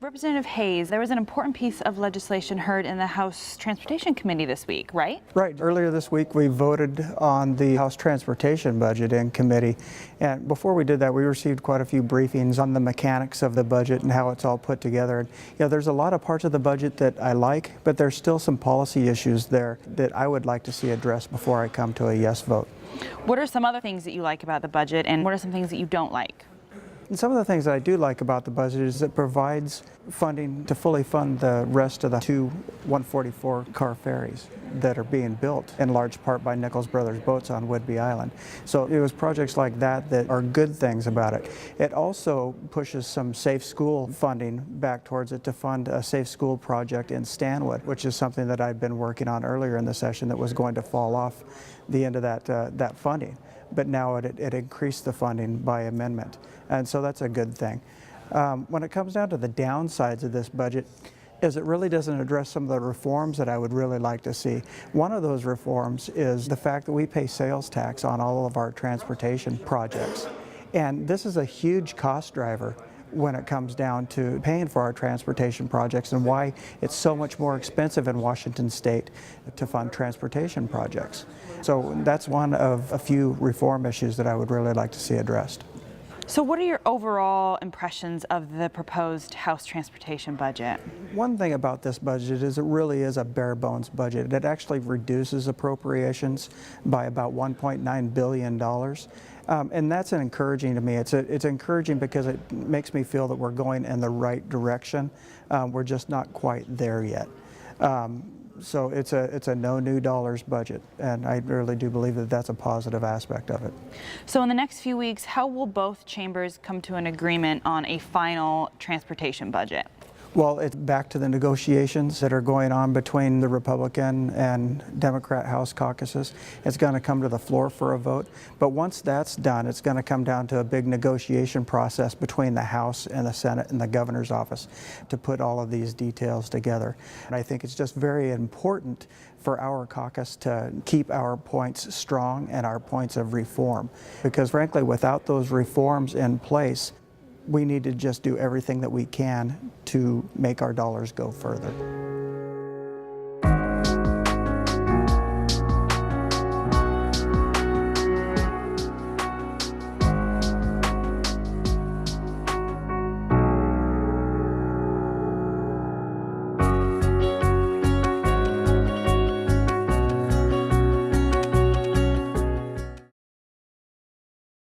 Representative Hayes, there was an important piece of legislation heard in the House Transportation Committee this week, right? Right. Earlier this week, we voted on the House Transportation budget in committee. And before we did that, we received quite a few briefings on the mechanics of the budget and how it's all put together. And, there's a lot of parts of the budget that I like, but there's still some policy issues there that I would like to see addressed before I come to a yes vote. What are some other things that you like about the budget, and what are some things that you don't like? And some of the things that I do like about the budget is it provides funding to fully fund the rest of the two 144 car ferries that are being built in large part by Nichols Brothers Boats on Whidbey Island. So it was projects like that that are good things about it. It also pushes some safe school funding back towards it to fund a safe school project in Stanwood, which is something that I'd been working on earlier in the session that was going to fall off the end of that funding. But now it increased the funding by amendment. And so that's a good thing. When it comes down to the downsides of this budget, is it really doesn't address some of the reforms that I would really like to see. One of those reforms is the fact that we pay sales tax on all of our transportation projects. And this is a huge cost driver when it comes down to paying for our transportation projects and why it's so much more expensive in Washington State to fund transportation projects. So that's one of a few reform issues that I would really like to see addressed. So what are your overall impressions of the proposed House Transportation budget? One thing about this budget is it really is a bare bones budget. It actually reduces appropriations by about $1.9 billion. And that's encouraging to me. It's encouraging because it makes me feel that we're going in the right direction. We're just not quite there yet. So it's a no new dollars budget, and I really do believe that that's a positive aspect of it. So in the next few weeks, how will both chambers come to an agreement on a final transportation budget? Well, it's back to the negotiations that are going on between the Republican and Democrat House caucuses. It's going to come to the floor for a vote. But once that's done, it's going to come down to a big negotiation process between the House and the Senate and the governor's office to put all of these details together. And I think it's just very important for our caucus to keep our points strong and our points of reform. Because frankly, without those reforms in place, we need to just do everything that we can to make our dollars go further.